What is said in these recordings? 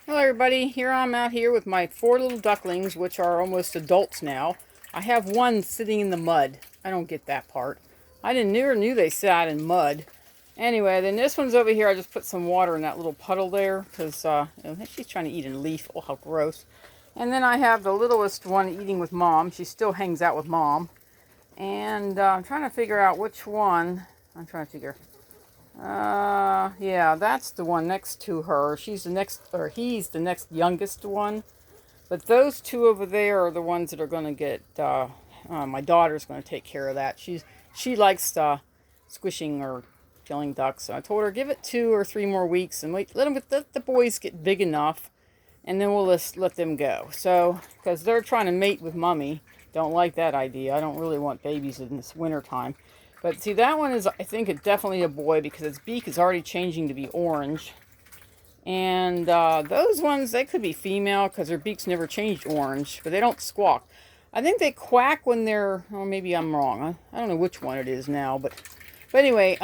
Hello everybody, here I'm out here with my 4 little ducklings, which are almost adults now. I have one sitting in the mud. I don't get that part. I didn't never knew they sat in mud. Anyway, then this one's over here. I just put some water in that little puddle there because she's trying to eat a leaf. Oh, how gross. And then I have the littlest one eating with mom. She still hangs out with mom. And I'm trying to figure out which one. I'm trying to figure. Yeah, that's the one next to her. She's the next, or he's the next youngest one. But those two over there are the ones that are going to get, my daughter's going to take care of that. She likes squishing or killing ducks. So I told her, give it 2 or 3 more weeks and wait, let the boys get big enough, and then we'll just let them go. So, because they're trying to mate with mommy. Don't like that idea. I don't really want babies in this winter time. But see, that one is, I think, it's definitely a boy because its beak is already changing to be orange. And those ones, they could be female because their beaks never changed orange, but they don't squawk. I think they quack when they're, or maybe I'm wrong. I don't know which one it is now, but anyway,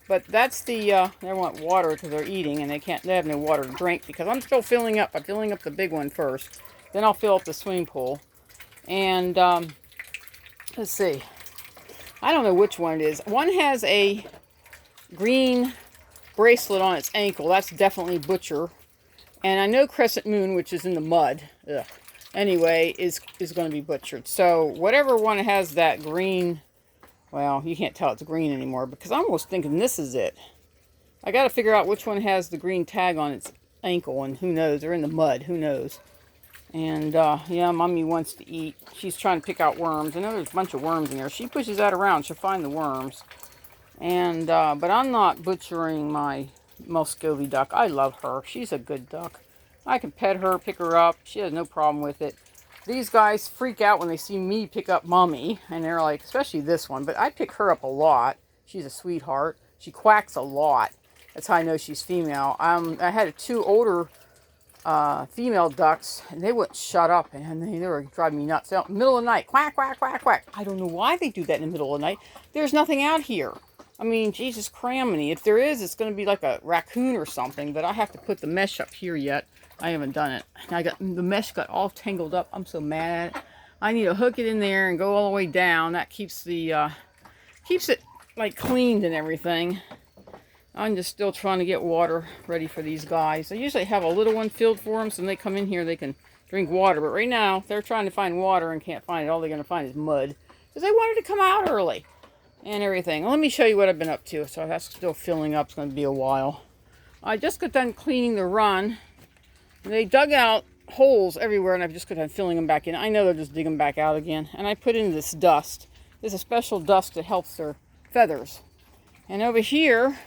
but that's the, they want water because they're eating and they have no water to drink because I'm still filling up. I'm filling up the big one first. Then I'll fill up the swimming pool. And, let's see. I don't know which one it is. One has a green bracelet on its ankle. That's definitely Butcher. And I know Crescent Moon, which is in the mud, anyway, is going to be butchered. So whatever one has that green, well, you can't tell it's green anymore because I'm almost thinking this is it. I got to figure out which one has the green tag on its ankle, and who knows, they're in the mud, who knows. And, yeah, mommy wants to eat. She's trying to pick out worms. I know there's a bunch of worms in there. She pushes that around. She'll find the worms. And, but I'm not butchering my Muscovy duck. I love her. She's a good duck. I can pet her, pick her up. She has no problem with it. These guys freak out when they see me pick up mommy. And they're like, especially this one. But I pick her up a lot. She's a sweetheart. She quacks a lot. That's how I know she's female. I had 2 older female ducks, and they wouldn't shut up, and they were driving me nuts. Out in the middle of the night, quack, quack, quack, quack. I don't know why they do that in the middle of the night. There's nothing out here. I mean, Jesus craminy. If there is, it's going to be like a raccoon or something, but I have to put the mesh up here yet. I haven't done it. The mesh got all tangled up. I'm so mad at it. I need to hook it in there and go all the way down. That keeps it like cleaned and everything. I'm just still trying to get water ready for these guys. I usually have a little one filled for them, so when they come in here, they can drink water. But right now, they're trying to find water and can't find it. All they're going to find is mud. Because they wanted to come out early and everything. Well, let me show you what I've been up to. So that's still filling up. It's going to be a while. I just got done cleaning the run. They dug out holes everywhere, and I've just got done filling them back in. I know they'll just dig them back out again. And I put in this dust. There's a special dust that helps their feathers. And over here,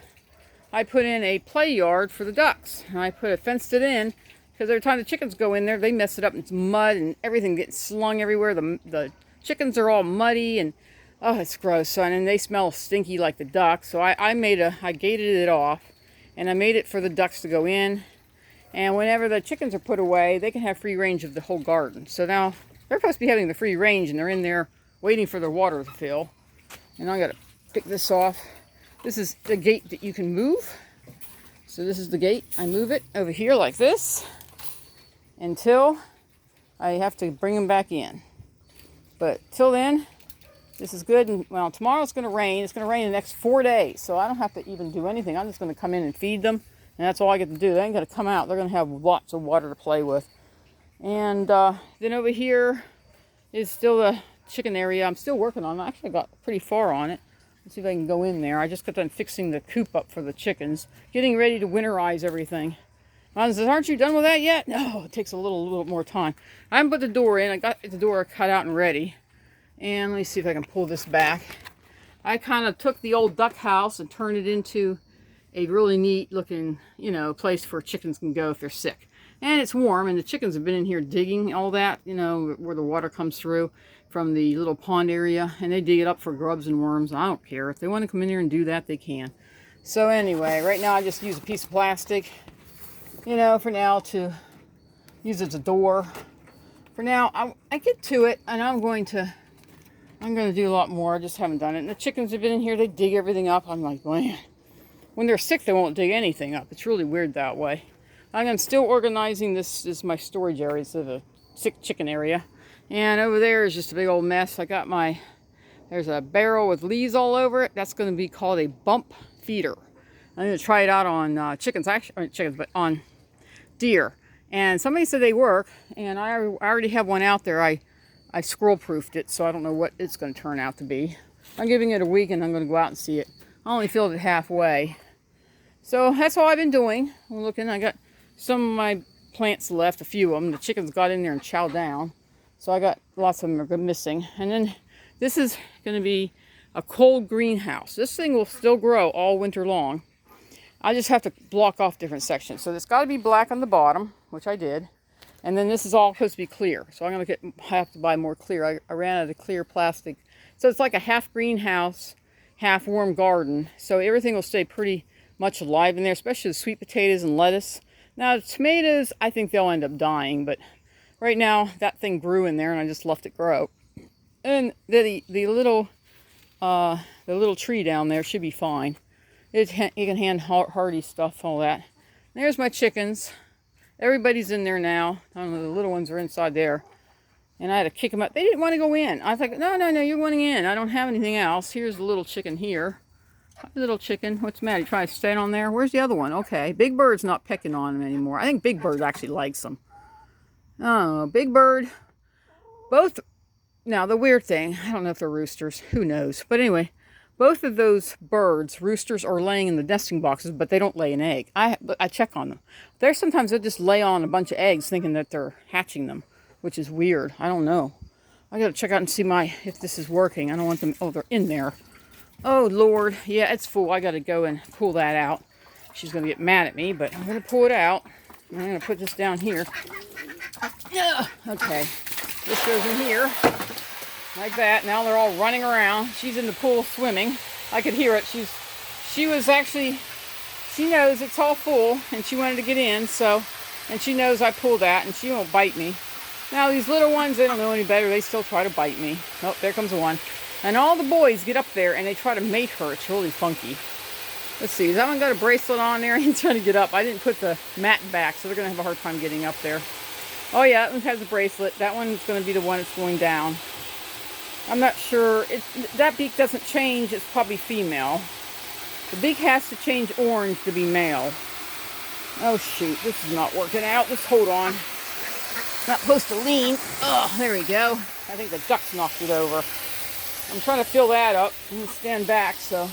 I put in a play yard for the ducks. And I fenced it in because every time the chickens go in there, they mess it up. It's mud and everything gets slung everywhere. The chickens are all muddy and, oh, it's gross. And then they smell stinky like the ducks. So I gated it off, and I made it for the ducks to go in. And whenever the chickens are put away, they can have free range of the whole garden. So now they're supposed to be having the free range, and they're in there waiting for their water to fill. And I got to pick this off. This is the gate that you can move. So this is the gate. I move it over here like this until I have to bring them back in. But till then, this is good. And well, tomorrow's going to rain. It's going to rain the next 4 days. So I don't have to even do anything. I'm just going to come in and feed them. And that's all I get to do. They ain't going to come out. They're going to have lots of water to play with. And then over here is still the chicken area. I'm still working on it. I actually got pretty far on it. Let's see if I can go in there. I just got done fixing the coop up for the chickens. Getting ready to winterize everything. Mom says, aren't you done with that yet? No, it takes a little more time. I haven't put the door in. I got the door cut out and ready. And let me see if I can pull this back. I kind of took the old duck house and turned it into a really neat looking, place where chickens can go if they're sick. And it's warm, and the chickens have been in here digging all that, where the water comes through from the little pond area, and they dig it up for grubs and worms. I don't care. If they want to come in here and do that, they can. So anyway, right now I just use a piece of plastic, for now to use as a door. For now, I get to it, and I'm going to do a lot more. I just haven't done it. And the chickens have been in here. They dig everything up. I'm like, man. When they're sick, they won't dig anything up. It's really weird that way. I'm still organizing this is my storage area, so the sick chicken area. And over there is just a big old mess. I got there's a barrel with leaves all over it. That's going to be called a bump feeder. I'm going to try it out on chickens, actually, chickens, but on deer. And somebody said they work, and I already have one out there. I squirrel proofed it, so I don't know what it's going to turn out to be. I'm giving it a week, and I'm going to go out and see it. I only filled it halfway. So that's all I've been doing. I'm looking. I got some of my plants left, a few of them. The chickens got in there and chowed down. So I got lots of them are missing. And then this is going to be a cold greenhouse. This thing will still grow all winter long. I just have to block off different sections. So it's got to be black on the bottom, which I did. And then this is all supposed to be clear. So I'm going to have to buy more clear. I ran out of clear plastic. So it's like a half greenhouse, half warm garden. So everything will stay pretty much alive in there, especially the sweet potatoes and lettuce. Now, the tomatoes, I think they'll end up dying. But right now, that thing grew in there, and I just left it grow. And the little tree down there should be fine. You can hand hardy stuff, all that. There's my chickens. Everybody's in there now. I don't know, the little ones are inside there. And I had to kick them out. They didn't want to go in. I was like, no, you're going in. I don't have anything else. Here's the little chicken here. Hi, little chicken. What's the matter? You trying to stand on there? Where's the other one? Okay. Big Bird's not pecking on him anymore. I think Big Bird actually likes them. Oh, Big Bird. Both. Now, the weird thing, I don't know if they're roosters. Who knows? But anyway, both of those birds, roosters, are laying in the nesting boxes, but they don't lay an egg. I check on them. Sometimes they'll just lay on a bunch of eggs thinking that they're hatching them, which is weird. I don't know. I got to check out and see if this is working. I don't want them. Oh, they're in there. Oh, Lord. Yeah, it's full. I got to go and pull that out. She's going to get mad at me, but I'm going to pull it out. I'm going to put this down here. Okay. This goes in here. Like that. Now they're all running around. She's in the pool swimming. I could hear it. She was actually, she knows it's all full, and she wanted to get in, and she knows I pulled that, and she won't bite me. Now these little ones, they don't know any better. They still try to bite me. Oh, there comes one. And all the boys get up there, and they try to mate her. It's really funky. Let's see. Has that one got a bracelet on there? He's trying to get up. I didn't put the mat back, so they're going to have a hard time getting up there. Oh, yeah, that one has a bracelet. That one's going to be the one that's going down. I'm not sure. That beak doesn't change. It's probably female. The beak has to change orange to be male. Oh, shoot. This is not working out. Just hold on. Not supposed to lean. Oh, there we go. I think the ducks knocked it over. I'm trying to fill that up and stand back, so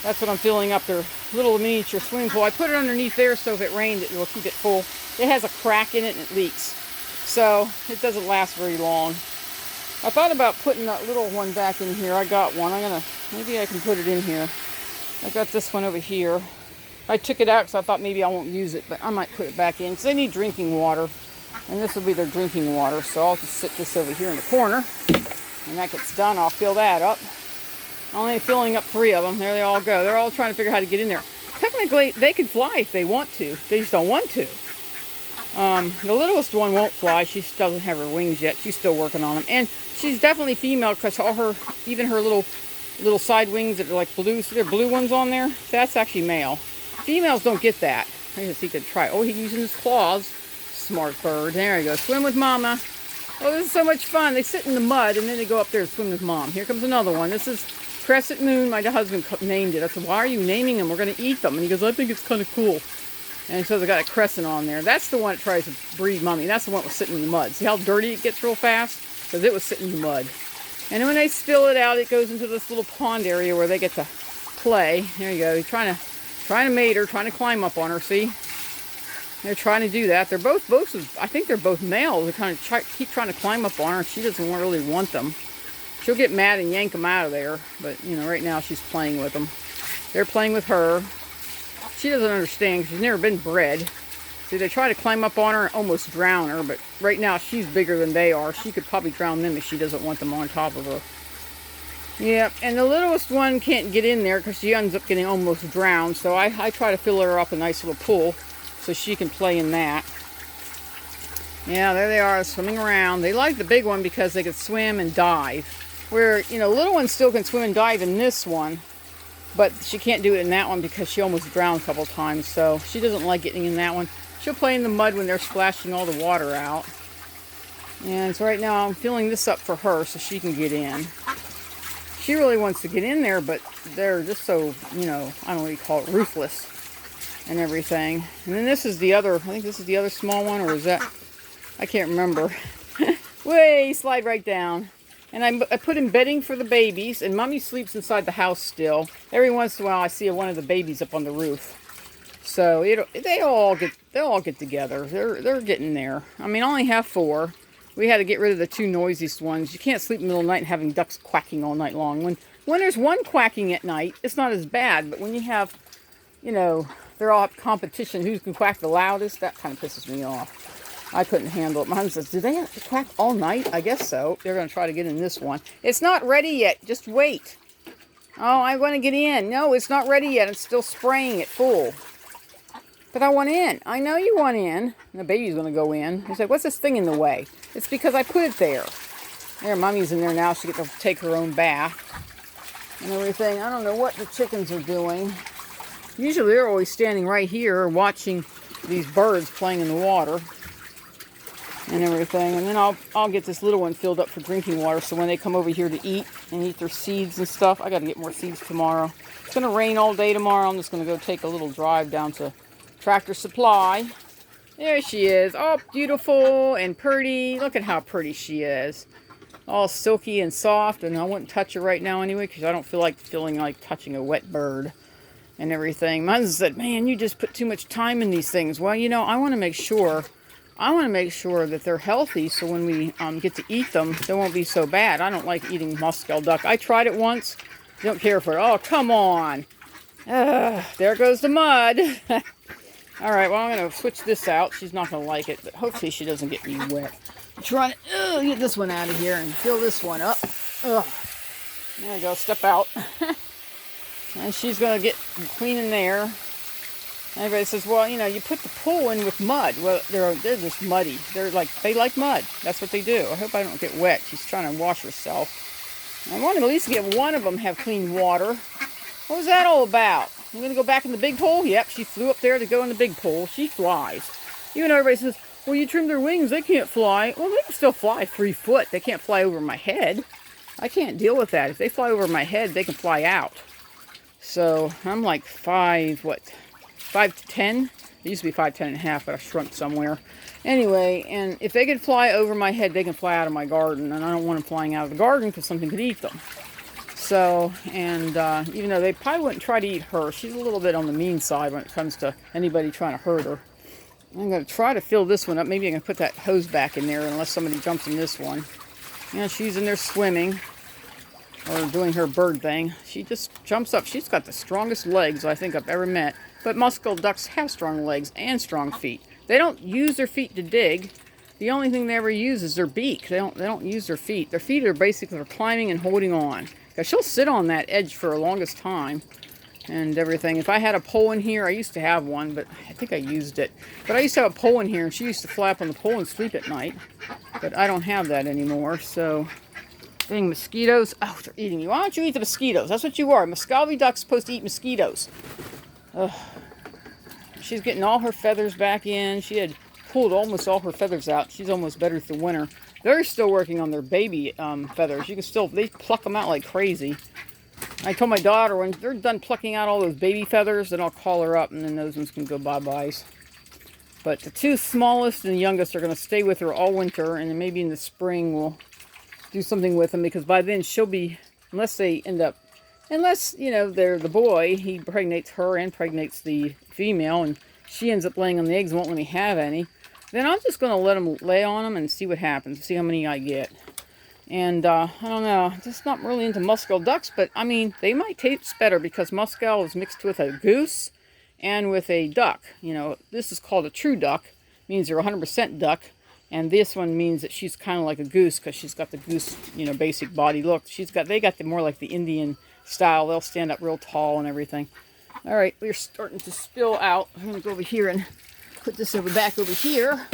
that's what I'm filling up, their little miniature swimming pool. I put it underneath there so if it rained, it will keep it full. It has a crack in it and it leaks, so it doesn't last very long. I thought about putting that little one back in here. I got one. Maybe I can put it in here. I got this one over here. I took it out because I thought maybe I won't use it, but I might put it back in because they need drinking water, and this will be their drinking water. So I'll just sit this over here in the corner. When that gets done, I'll fill that up. Only filling up 3 of them. There they all go. They're all trying to figure out how to get in there. Technically, they could fly if they want to. They just don't want to. The littlest one won't fly. She doesn't have her wings yet. She's still working on them. And she's definitely female because even her little side wings that are like blue, so they're blue ones on there. That's actually male. Females don't get that. I guess he could try. Oh, he's using his claws. Smart bird. There you go. Swim with mama. Oh, this is so much fun. They sit in the mud, and then they go up there and swim with mom. Here comes another one. This is Crescent Moon. My husband named it. I said, why are you naming them? We're going to eat them. And he goes, I think it's kind of cool. And so they got a crescent on there. That's the one that tries to breed mommy. That's the one that was sitting in the mud. See how dirty it gets real fast? Because it was sitting in the mud. And then when they spill it out, it goes into this little pond area where they get to play. There you go. He's trying to mate her, trying to climb up on her, see? They're trying to do that. They're both I think they're both male. They kind of keep trying to climb up on her. She doesn't really want them. She'll get mad and yank them out of there. But, right now she's playing with them. They're playing with her. She doesn't understand because she's never been bred. See, they try to climb up on her and almost drown her. But right now she's bigger than they are. She could probably drown them if she doesn't want them on top of her. Yeah, and the littlest one can't get in there because she ends up getting almost drowned. So I try to fill her up a nice little pool so she can play in that. Yeah, there they are swimming around. They like the big one because they can swim and dive. Where, little ones still can swim and dive in this one. But she can't do it in that one because she almost drowned a couple times. So she doesn't like getting in that one. she'll play in the mud when they're splashing all the water out. And so right now I'm filling this up for her so she can get in. She really wants to get in there, but they're just so, you know, I don't know what you call it, ruthless and everything. And then this is the other, I think this is the other small one, or is that, I can't remember. Way, slide right down. And I put in bedding for the babies, and Mommy sleeps inside the house still. Every once in a while I see one of the babies up on the roof. So they all get together. They're getting there. I mean, I only have 4. We had to get rid of the 2 noisiest ones. You can't sleep in the middle of the night and having ducks quacking all night long. When there's one quacking at night, it's not as bad. But when you have, you know, they're all up competition, who can quack the loudest, that kind of pisses me off. I couldn't handle it. My husband says, do they have to quack all night? I guess so. They're going to try to get in this one. It's not ready yet. Just wait. Oh, I want to get in. No, it's not ready yet. It's still spraying it full. But I want in. I know you want in. And the baby's going to go in. He's like, what's this thing in the way? It's because I put it there. There, Mommy's in there now. She gets to take her own bath and everything. I don't know what the chickens are doing. Usually they're always standing right here watching these birds playing in the water and everything. And then I'll get this little one filled up for drinking water, so when they come over here to eat and eat their seeds and stuff, I got to get more seeds tomorrow. It's going to rain all day tomorrow. I'm just going to go take a little drive down to Tractor Supply. There she is. Oh, beautiful and pretty. Look at how pretty she is. All silky and soft, and I wouldn't touch her right now anyway because I don't feel like touching a wet bird and everything. My husband said, man, you just put too much time in these things. Well, you know, I want to make sure that they're healthy, so when we get to eat them, they won't be so bad. I don't like eating muskel duck. I tried it once. Don't care for it. Oh, come on. There goes the mud. All right, well, I'm going to switch this out. She's not going to like it, but hopefully she doesn't get me wet. I'm trying to get this one out of here and fill this one up. Ugh. There we go. Step out. And she's going to get clean in there. Everybody says, well, you know, you put the pool in with mud. Well, they're just muddy. They like mud. That's what they do. I hope I don't get wet. She's trying to wash herself. I want to at least get one of them have clean water. What was that all about? You going to go back in the big pool? Yep, she flew up there to go in the big pool. She flies. Even though everybody says, well, you trimmed their wings. They can't fly. Well, they can still fly 3 foot. They can't fly over my head. I can't deal with that. If they fly over my head, they can fly out. So I'm like 5 to 10? It used to be 5, 10 and a half, but I shrunk somewhere. Anyway, and if they could fly over my head, they can fly out of my garden. And I don't want them flying out of the garden because something could eat them. So, and even though they probably wouldn't try to eat her, she's a little bit on the mean side when it comes to anybody trying to hurt her. I'm going to try to fill this one up. Maybe I can put that hose back in there unless somebody jumps in this one. You know, she's in there swimming or doing her bird thing. She just jumps up. She's got the strongest legs I think I've ever met. But muskel ducks have strong legs and strong feet. They don't use their feet to dig. The only thing they ever use is their beak. They don't use their feet. Their feet are basically for climbing and holding on. Because she'll sit on that edge for the longest time and everything. If I had a pole in here, I used to have one, but I think I used it. But I used to have a pole in here, and she used to fly up on the pole and sleep at night. But I don't have that anymore, so... Dang, mosquitoes. Oh, they're eating you. Why don't you eat the mosquitoes? That's what you are. Muscovy duck's supposed to eat mosquitoes. Ugh. She's getting all her feathers back in. She had pulled almost all her feathers out. She's almost better through winter. They're still working on their baby feathers. You can still, they pluck them out like crazy. I told my daughter when they're done plucking out all those baby feathers, then I'll call her up and then those ones can go bye-byes. But the 2 smallest and youngest are going to stay with her all winter, and then maybe in the spring we'll do something with them, because by then she'll be, unless, you know, they're the boy, he impregnates her and impregnates the female, and she ends up laying on the eggs and won't let me have any. Then I'm just going to let them lay on them and see what happens, see how many I get. And I don't know, just not really into muskel ducks, but I mean, they might taste better because muskel is mixed with a goose and with a duck. You know, this is called a true duck, means they're 100% duck. And this one means that she's kind of like a goose because she's got the goose, you know, basic body look. They got the more like the Indian style. They'll stand up real tall and everything. All right, we're starting to spill out. I'm going to go over here and put this back over here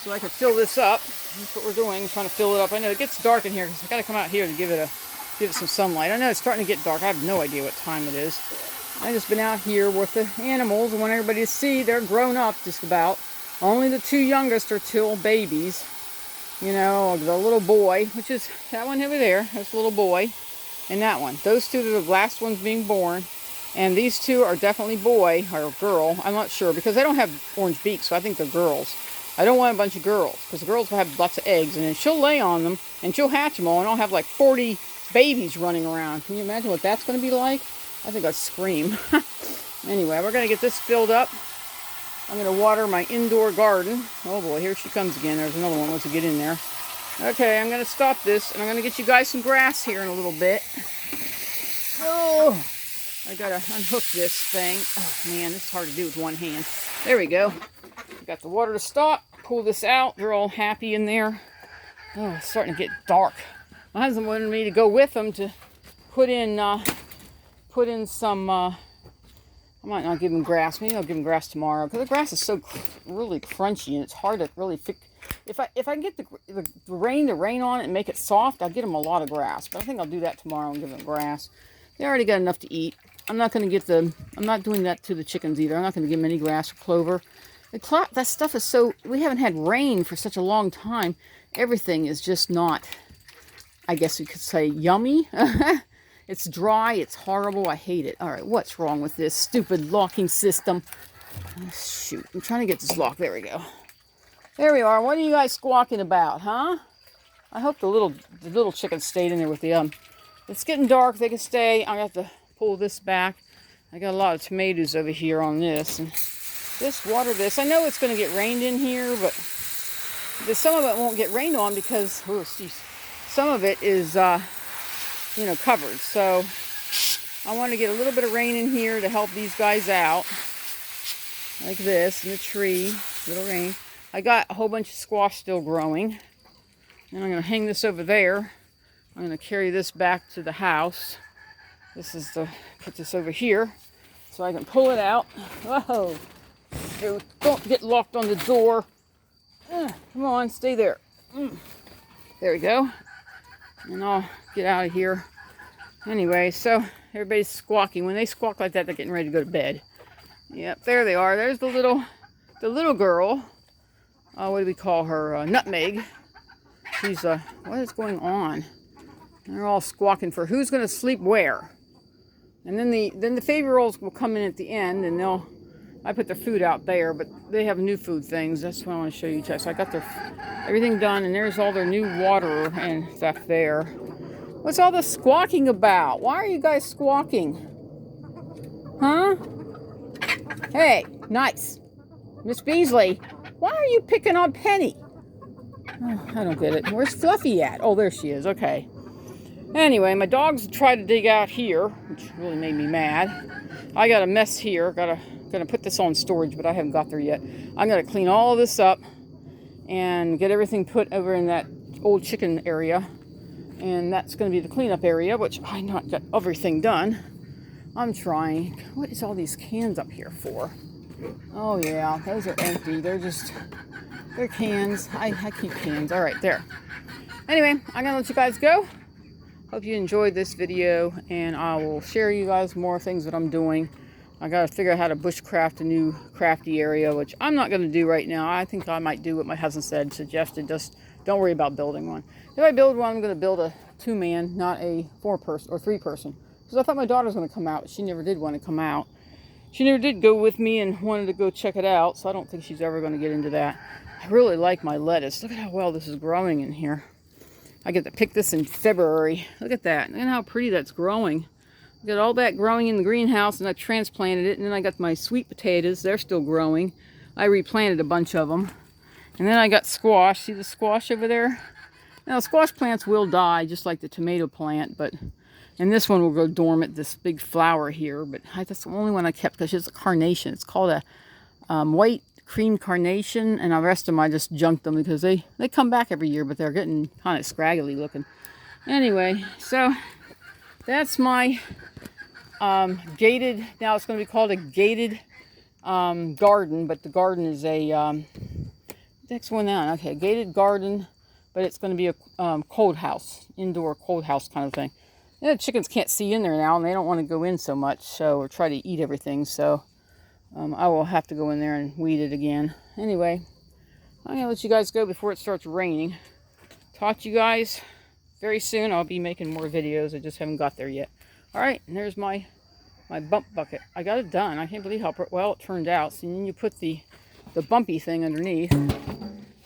so I can fill this up. That's what we're doing, trying to fill it up. I know it gets dark in here because I've got to come out here to give it some sunlight. I know it's starting to get dark. I have no idea what time it is. I've just been out here with the animals. I want everybody to see they're grown up just about. Only the two youngest are still babies. You know, the little boy, which is that one over there, that's the little boy, and that one. Those two are the last ones being born. And these two are definitely boy or girl. I'm not sure because they don't have orange beaks, so I think they're girls. I don't want a bunch of girls because the girls will have lots of eggs, and then she'll lay on them and she'll hatch them all, and I'll have like 40 babies running around. Can you imagine what that's going to be like? I think I'd scream. Anyway, we're going to get this filled up. I'm going to water my indoor garden. Oh boy, here she comes again. There's another one wants to get in there. Okay, I'm going to stop this, and I'm going to get you guys some grass here in a little bit. Oh, I got to unhook this thing. Oh man, this is hard to do with one hand. There we go. Got the water to stop. Pull this out. They're all happy in there. Oh, it's starting to get dark. My husband wanted me to go with them to put in some. I might not give them grass. Maybe I'll give them grass tomorrow because the grass is so really crunchy and it's hard to really fix. If I can get the rain to rain on it and make it soft, I'll get them a lot of grass. But I think I'll do that tomorrow and give them grass. They already got enough to eat. I'm not going to get them. I'm not doing that to the chickens either. I'm not going to give them any grass or clover. That stuff is so, we haven't had rain for such a long time. Everything is just not, I guess you could say, yummy. It's dry. It's horrible. I hate it. All right, what's wrong with this stupid locking system? Oh, shoot, I'm trying to get this lock. There we go. There we are. What are you guys squawking about, huh? I hope the little chickens stayed in there with the It's getting dark. They can stay. I have to pull this back. I got a lot of tomatoes over here on this, and just water this. I know it's going to get rained in here, but some of it won't get rained on because some of it is, covered. So I want to get a little bit of rain in here to help these guys out, like this in the tree. Little rain. I got a whole bunch of squash still growing, and I'm going to hang this over there. I'm going to carry this back to the house. Put this over here so I can pull it out. Whoa. Don't get locked on the door. Come on, stay there. There we go. And I'll get out of here. Anyway, so everybody's squawking. When they squawk like that, they're getting ready to go to bed. Yep, there they are. There's the little girl. What do we call her? Nutmeg. She's what is going on? They're all squawking for who's going to sleep where. And then the 5-year-olds will come in at the end, and I put their food out there, but they have new food things. That's what I want to show you, Tess. So I got everything done, and there's all their new water and stuff there. What's all this squawking about? Why are you guys squawking? Huh? Hey, nice. Miss Beasley, why are you picking on Penny? Oh, I don't get it. Where's Fluffy at? Oh, there she is. Okay. Anyway, my dogs tried to dig out here, which really made me mad. I got a mess here. Gonna put this on storage, but I haven't got there yet. I'm gonna clean all this up and get everything put over in that old chicken area, and that's gonna be the cleanup area, which I not got everything done. I'm trying. What is all these cans up here for? Oh yeah, those are empty. They're cans. I keep cans. All right, there. Anyway, I'm gonna let you guys go. Hope you enjoyed this video, and I will share you guys more things that I'm doing. I got to figure out how to bushcraft a new crafty area, which I'm not going to do right now. I think I might do what my husband suggested. Just don't worry about building one. If I build one, I'm going to build a 2-man, not a 4-person or 3-person. Because I thought my daughter was going to come out. She never did want to come out. She never did go with me and wanted to go check it out, so I don't think she's ever going to get into that. I really like my lettuce. Look at how well this is growing in here. I get to pick this in February. Look at that. Look at how pretty that's growing. I got all that growing in the greenhouse, and I transplanted it. And then I got my sweet potatoes. They're still growing. I replanted a bunch of them. And then I got squash. See the squash over there? Now, squash plants will die, just like the tomato plant. And this one will go dormant, this big flower here. But that's the only one I kept because it's a carnation. It's called a white cream carnation, and the rest of them I just junked them because they come back every year, but they're getting kind of scraggly looking. Anyway, so that's my gated, now it's going to be called a gated garden, but the garden is a next one down. Okay, gated garden, but it's going to be a cold house, indoor cold house kind of thing. And the chickens can't see in there now, and they don't want to go in so much, so or try to eat everything, so I will have to go in there and weed it again. Anyway, I'm going to let you guys go before it starts raining. Talk to you guys very soon. I'll be making more videos. I just haven't got there yet. Alright, and there's my bump bucket. I got it done. I can't believe how well it turned out. So then you put the bumpy thing underneath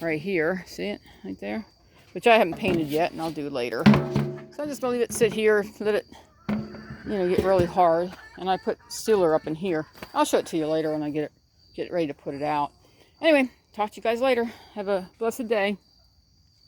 right here. See it right there? Which I haven't painted yet, and I'll do later. So I'm just going to leave it sit here, let it, get really hard. And I put sealer up in here. I'll show it to you later when I get it ready to put it out. Anyway, talk to you guys later. Have a blessed day.